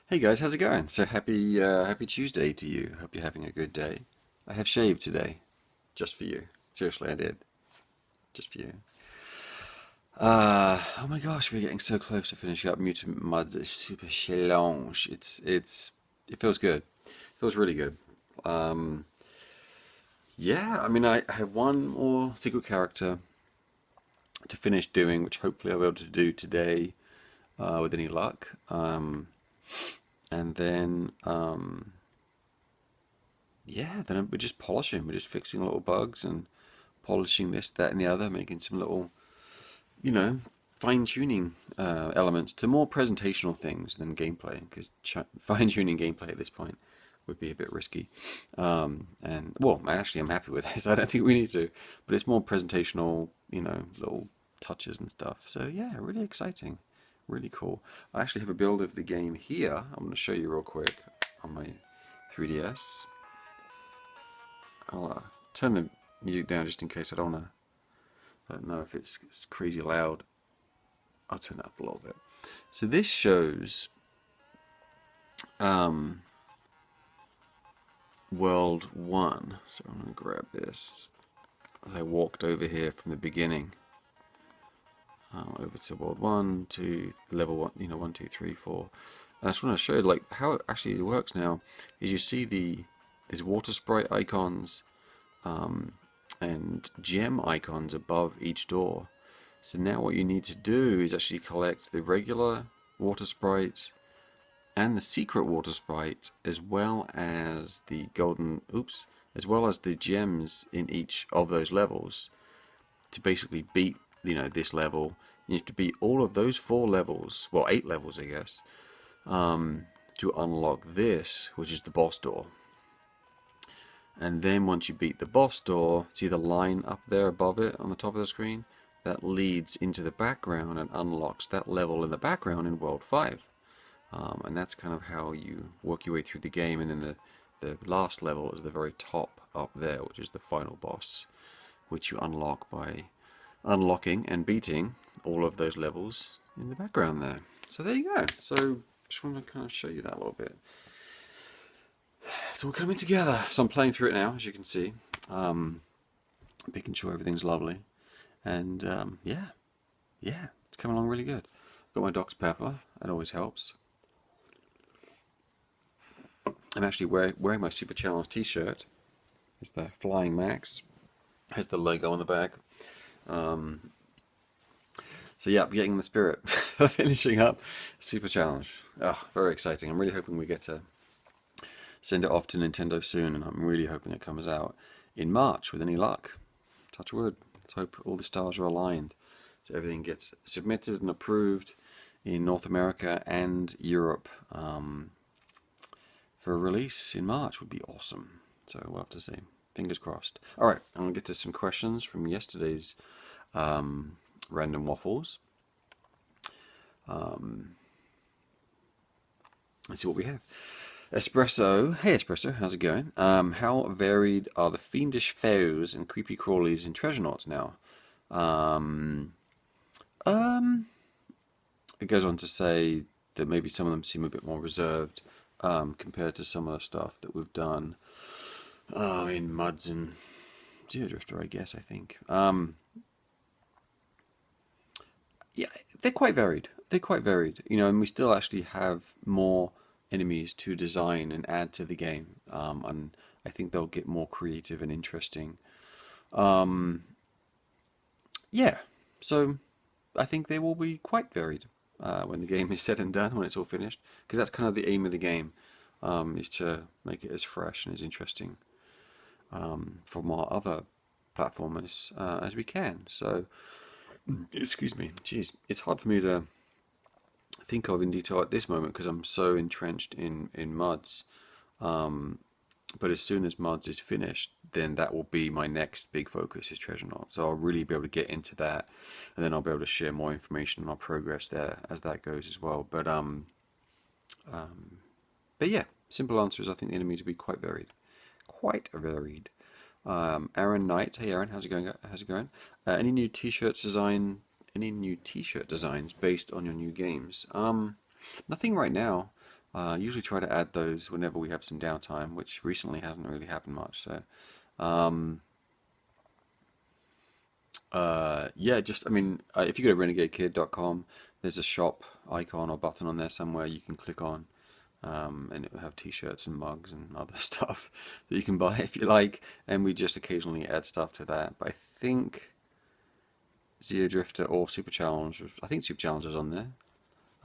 Hey guys, how's it going? So happy Tuesday to you. Hope you're having a good day. I have shaved today, just for you. Seriously, I did, just for you. Oh my gosh, we're getting so close to finishing up Mutant Mudds Super Challenge. It feels good. It feels really good. Um, yeah, I mean, I have one more secret character to finish doing, which hopefully I'll be able to do today with any luck. And then yeah, then we're just polishing. We're just fixing little bugs and polishing this, that, and the other, making some little, you know, fine-tuning elements to more presentational things than gameplay, because fine-tuning gameplay at this point would be a bit risky. And well, actually, I'm happy with this. I don't think we need to, but it's more presentational, little touches and stuff. So yeah, really exciting, really cool. I actually have a build of the game here. I'm going to show you real quick on my 3DS. I'll turn the music down just in case I don't know if it's crazy loud. I'll turn it up a little bit. So this shows um, World 1. So I'm going to grab this. I walked over here from the beginning over to World 1 to level 1, 1, 2, 3, 4. And I just want to show you like how it actually works now. Is you see these water sprite icons and gem icons above each door. So now what you need to do is actually collect the regular water sprite and the secret water sprite, as well as the as well as the gems in each of those levels to basically beat, this level. You have to beat all of those 4 levels, well, 8 levels, I guess, to unlock this, which is the boss door. And then once you beat the boss door, see the line up there above it on the top of the screen? That leads into the background and unlocks that level in the background in World 5. And that's kind of how you work your way through the game. And then the last level is the very top up there, which is the final boss, which you unlock by unlocking and beating all of those levels in the background there. So there you go. So just want to kind of show you that a little bit. It's all coming together. So I'm playing through it now, as you can see, making sure everything's lovely, and yeah, it's coming along really good. Got my Doc's Pepper. That always helps. I'm actually wearing my Super Challenge T-shirt. It's the Flying Max. Has the logo on the back. So yeah, I'm getting in the spirit for finishing up Super Challenge. Oh, very exciting. I'm really hoping we get to send it off to Nintendo soon, and I'm really hoping it comes out in March with any luck. Touch wood. Let's hope all the stars are aligned so everything gets submitted and approved in North America and Europe for a release in March. Would be awesome. So we'll have to see. Fingers crossed. All right, I'm going to get to some questions from yesterday's random waffles. Let's see what we have. Espresso, hey Espresso, how's it going? How varied are the fiendish foes and creepy crawlies in Treasure Knots now? It goes on to say that maybe some of them seem a bit more reserved compared to some of the stuff that we've done in Muds and Geodrifter, I guess, I think. Yeah, they're quite varied. They're quite varied, and we still actually have more enemies to design and add to the game, and I think they'll get more creative and interesting. Yeah, so I think they will be quite varied when the game is said and done, when it's all finished, because that's kind of the aim of the game, is to make it as fresh and as interesting from our other platformers as we can. So, excuse me, geez, it's hard for me to think of in detail at this moment because I'm so entrenched in Muds. But as soon as Muds is finished, then that will be my next big focus is Treasure Knot. So I'll really be able to get into that, and then I'll be able to share more information on our progress there as that goes as well. But yeah, simple answer is I think the enemies will be quite varied, quite varied. Aaron Knight, hey Aaron, how's it going? How's it going? Any new T-shirt design? Any new T-shirt designs based on your new games? Nothing right now. Usually try to add those whenever we have some downtime, which recently hasn't really happened much. So, um, yeah, just I mean, if you go to renegadekid.com, there's a shop icon or button on there somewhere you can click on, and it will have t-shirts and mugs and other stuff that you can buy if you like. And we just occasionally add stuff to that. But I think Zero Drifter or Super Challenge, I think Super Challenge is on there.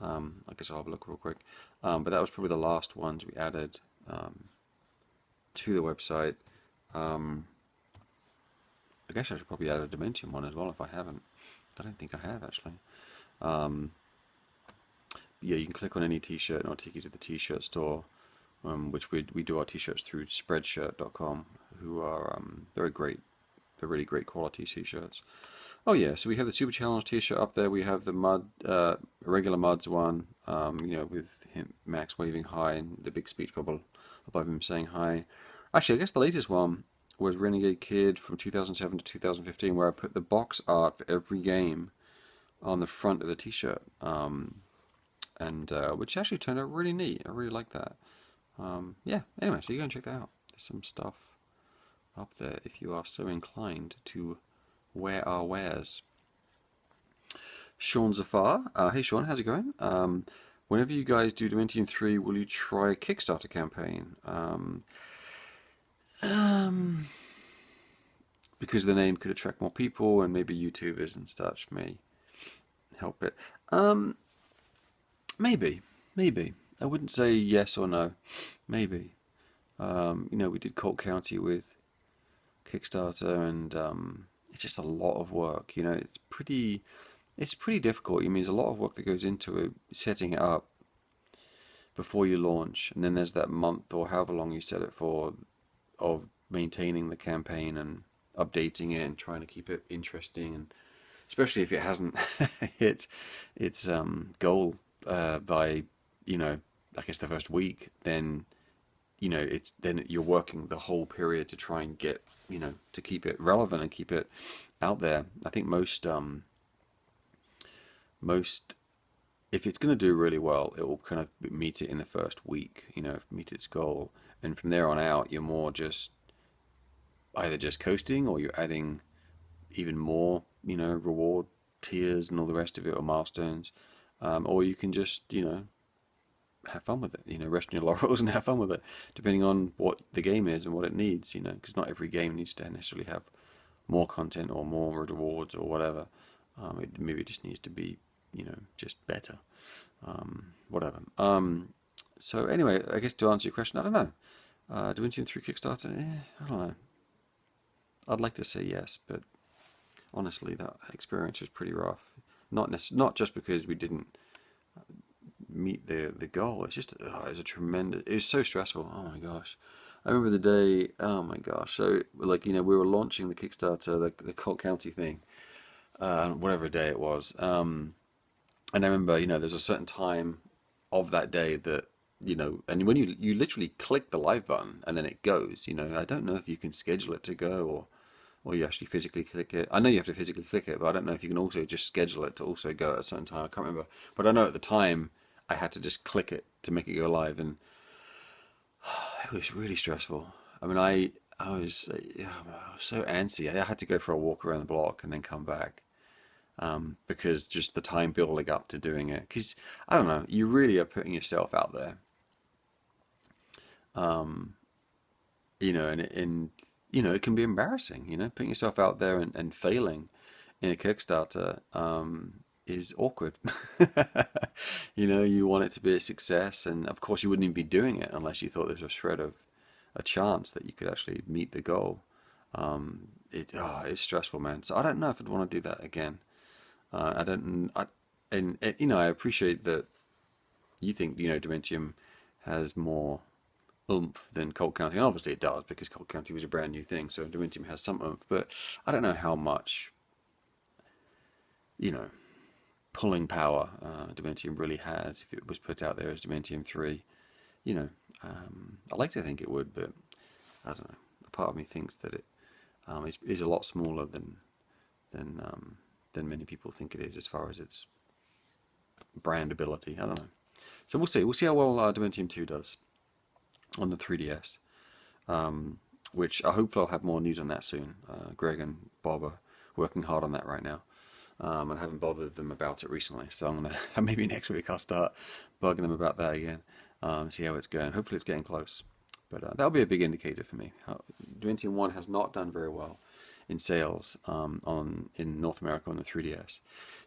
I guess I'll have a look real quick. But that was probably the last ones we added to the website. I guess I should probably add a Dementium one as well if I haven't. I don't think I have actually. Um, yeah, you can click on any t-shirt and it'll take you to the t-shirt store, which we do our t-shirts through spreadshirt.com, who are very great. They're really great quality t-shirts. Oh yeah, so we have the Super Challenge t-shirt up there. We have the mud, regular muds one, with him, Max waving hi and the big speech bubble above him saying hi. Actually, I guess the latest one was Renegade Kid from 2007 to 2015, where I put the box art for every game on the front of the t-shirt, and which actually turned out really neat. I really like that. Yeah. Anyway, so you go and check that out. There's some stuff up there if you are so inclined to wear our wares. Sean Zafar, hey Sean, how's it going? Whenever you guys do Dementium 3, will you try a Kickstarter campaign? Because the name could attract more people, and maybe YouTubers and such may help it. Maybe, maybe. I wouldn't say yes or no. Maybe. We did Colt County with Kickstarter, and it's just a lot of work. It's pretty difficult. I mean, there's a lot of work that goes into it, setting it up before you launch, and then there's that month or however long you set it for of maintaining the campaign and updating it and trying to keep it interesting, and especially if it hasn't hit its goal by I guess the first week, then then you're working the whole period to try and get to keep it relevant and keep it out there. I think most if it's going to do really well, it will kind of meet it in the first week, meet its goal, and from there on out you're more just either just coasting, or you're adding even more reward tiers and all the rest of it, or milestones, or you can just have fun with it, rest on your laurels and have fun with it, depending on what the game is and what it needs, because not every game needs to necessarily have more content or more rewards or whatever. It maybe just needs to be, just better, whatever. So anyway, I guess to answer your question, I don't know. Dementium 3 Kickstarter, I don't know. I'd like to say yes, but honestly, that experience was pretty rough. Not just because we didn't meet the goal. It's just it was so stressful. Oh my gosh. I remember the day. Oh my gosh. So we were launching the Kickstarter, the Colt County thing, whatever day it was. And I remember there's a certain time of that day that and when you literally click the live button and then it goes. I don't know if you can schedule it to go, or you actually physically click it. I know you have to physically click it, but I don't know if you can also just schedule it to also go at a certain time. I can't remember. But I know at the time I had to just click it to make it go live, and it was really stressful. I mean, I was so antsy. I had to go for a walk around the block and then come back, because just the time building up to doing it. Because, I don't know, you really are putting yourself out there. And it can be embarrassing, putting yourself out there and failing in a Kickstarter is awkward. You want it to be a success, and of course you wouldn't even be doing it unless you thought there was a shred of a chance that you could actually meet the goal. It's stressful, man. So I don't know if I'd want to do that again. I appreciate that you think Dementium has more oomph than Colt County, and obviously it does because Colt County was a brand new thing, so Dementium has some oomph, but I don't know how much pulling power Dementium really has if it was put out there as Dementium 3. I like to think it would, but I don't know. A part of me thinks that it is a lot smaller than many people think it is as far as its brand ability. I don't know. So we'll see. We'll see how well Dementium 2 does on the 3DS. Which I hope I'll have more news on that soon. Greg and Bob are working hard on that right now. And I haven't bothered them about it recently, so I'm gonna maybe next week I'll start bugging them about that again. See how it's going. Hopefully it's getting close, but that'll be a big indicator for me. Dementium 1 has not done very well in sales in North America on the 3DS. It's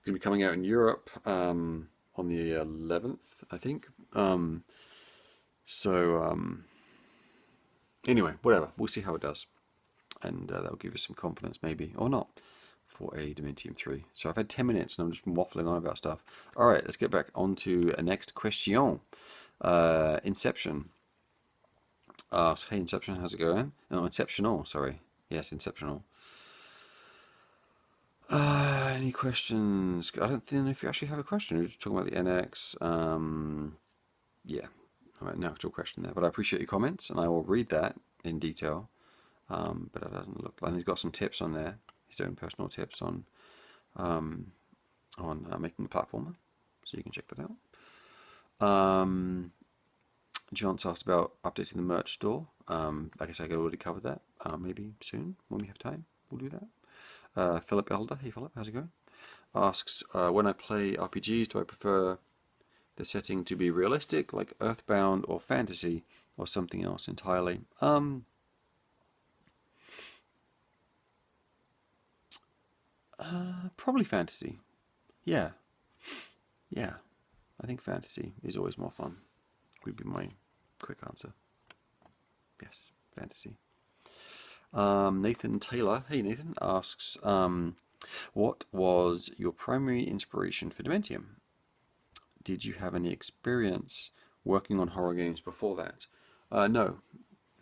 gonna be coming out in Europe on the 11th, I think. Anyway, whatever. We'll see how it does, and that'll give us some confidence, maybe or not, for a Dementium 3. So I've had 10 minutes and I'm just waffling on about stuff. All right, let's get back on to a next question. Inception. Hey Inception, how's it going? No, Inceptional, sorry. Yes, Inceptional. Any questions? I don't think if you actually have a question. You're just talking about the NX. Yeah, all right, no actual question there. But I appreciate your comments, and I will read that in detail. But it doesn't look like he's got some tips on there. His own personal tips on making a platformer, so you can check that out. John's asked about updating the merch store. I guess I could already cover that. Maybe soon when we have time, we'll do that. Philip Elder, hey Philip, how's it going? Asks, when I play RPGs, do I prefer the setting to be realistic, like Earthbound, or fantasy, or something else entirely? Probably fantasy. Yeah. Yeah. I think fantasy is always more fun. Would be my quick answer. Yes, fantasy. Nathan Taylor, hey Nathan, asks, what was your primary inspiration for Dementium? Did you have any experience working on horror games before that? No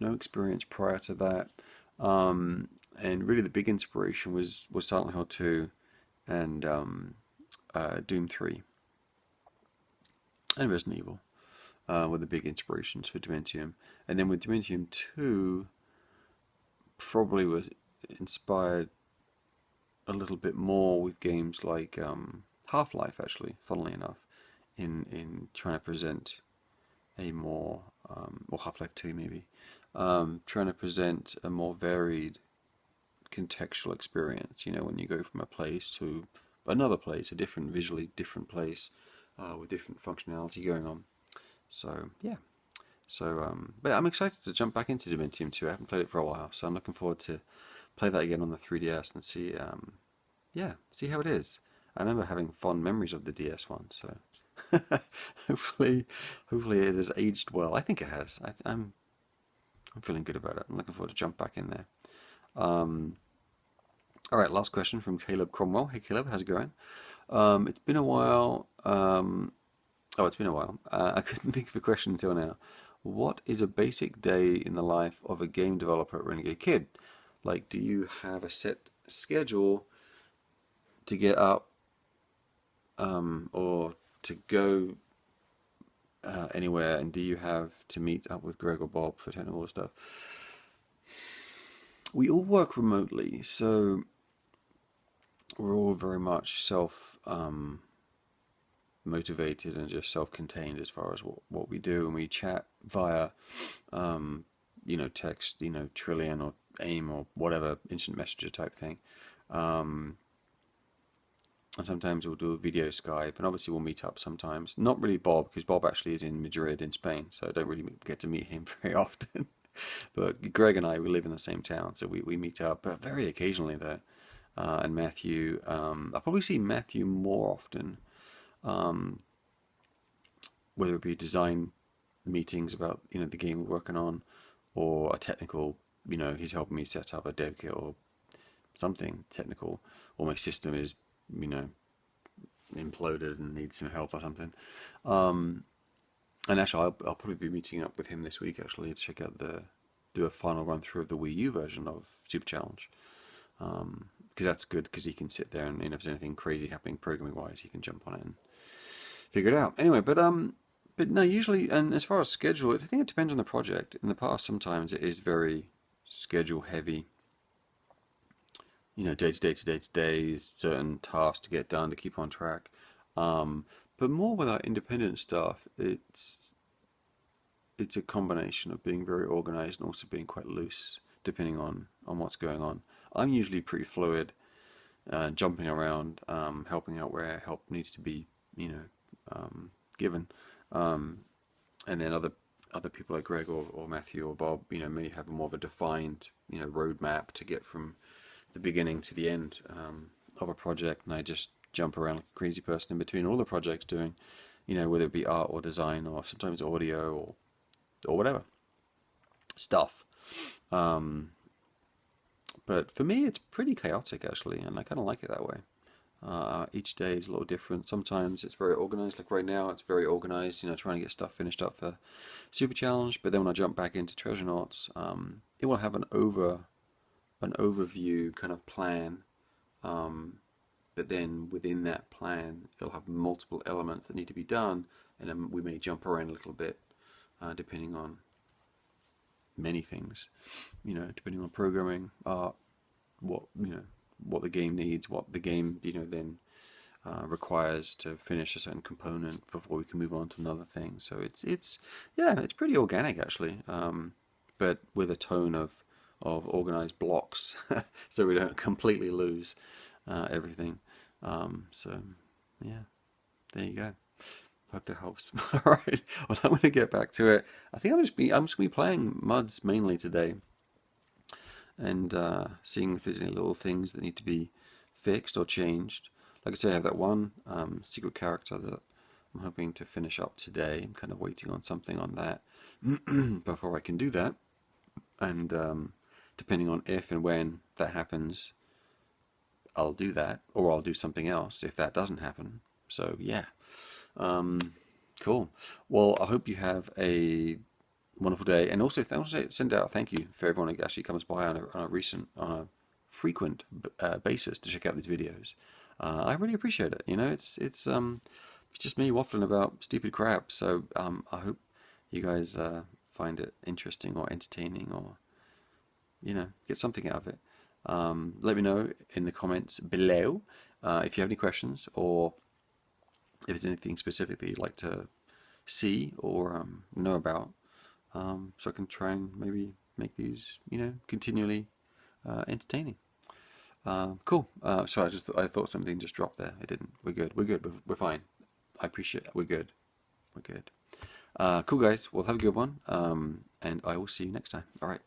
experience prior to that. And really the big inspiration was Silent Hill 2 and Doom 3 and Resident Evil were the big inspirations for Dementium. And then with Dementium 2, probably was inspired a little bit more with games like Half-Life, actually, funnily enough, in trying to present a more, or Half-Life 2 maybe, trying to present a more varied contextual experience. You know, when you go from a place to another place, a different, visually different place, with different functionality going on. So yeah, but I'm excited to jump back into Dementium 2. I haven't played it for a while, so I'm looking forward to play that again on the 3DS and see, see how it is. I remember having fond memories of the DS one, so hopefully it has aged well. I think it has. I'm feeling good about it. I'm looking forward to jump back in there. All right, last question from Caleb Cromwell. Hey Caleb, how's it going? It's been a while. It's been a while. I couldn't think of a question until now. What is a basic day in the life of a game developer at Renegade Kid? Like, do you have a set schedule to get up, or to go anywhere? And do you have to meet up with Greg or Bob for technical stuff? We all work remotely, so we're all very much motivated and just self-contained as far as what we do, and we chat via text, Trillian or AIM or whatever, instant messenger type thing, and sometimes we'll do a video Skype, and obviously we'll meet up sometimes. Not really Bob, because Bob actually is in Madrid in Spain, so I don't really get to meet him very often. But Greg and I, we live in the same town, so we meet up very occasionally there. And Matthew, I'll probably see Matthew more often, whether it be design meetings about the game we're working on, or a technical, he's helping me set up a dev kit or something technical, or my system is imploded and needs some help or something. And actually, I'll probably be meeting up with him this week actually to check out do a final run through of the Wii U version of Super Challenge. Because that's good, because he can sit there and if there's anything crazy happening programming wise, he can jump on it and figure it out. Anyway, but no, usually, and as far as schedule, I think it depends on the project. In the past, sometimes it is very schedule heavy. Day to day, certain tasks to get done to keep on track. But But more with our independent stuff, it's a combination of being very organized and also being quite loose, depending on what's going on. I'm usually pretty fluid, jumping around, helping out where help needs to be, you know, given. Um, and then other people like Greg or Matthew or Bob, you know, may have more of a defined, you know, roadmap to get from the beginning to the end of a project, and I just jump around like a crazy person in between all the projects doing, you know, whether it be art or design or sometimes audio or whatever stuff. Um, but for me, it's pretty chaotic actually, and I kind of like it that way. Each day is a little different. Sometimes it's very organized, like right now, it's very organized, you know, trying to get stuff finished up for Super Challenge. But then when I jump back into Treasure Knots, it will have an overview kind of plan. Um, but then within that plan, it'll have multiple elements that need to be done, and then we may jump around a little bit, depending on many things, you know, depending on programming, art, what you know, what the game needs, what the game, you know, then requires to finish a certain component before we can move on to another thing. So it's yeah, it's pretty organic actually, but with a tone of organized blocks, so we don't completely lose everything. So yeah, there you go. Hope that helps. All right. Well, I'm going to get back to it. I think I'm just gonna be playing MUDs mainly today, and seeing if there's any little things that need to be fixed or changed. Like I say, I have that one secret character that I'm hoping to finish up today. I'm kind of waiting on something on that before I can do that. And depending on if and when that happens, I'll do that, or I'll do something else if that doesn't happen. So yeah, cool. Well, I hope you have a wonderful day, and also send out a thank you for everyone who actually comes by on a frequent basis to check out these videos. I really appreciate it. You know, it's just me waffling about stupid crap. So I hope you guys find it interesting or entertaining, or you know, get something out of it. Let me know in the comments below if you have any questions, or if there's anything specific that you'd like to see or know about, so I can try and maybe make these, you know, continually entertaining. Cool. Sorry, I thought something just dropped there. It didn't. We're good. We're good. We're fine. I appreciate it. We're good. We're good. Cool, guys. Well, have a good one. And I will see you next time. All right.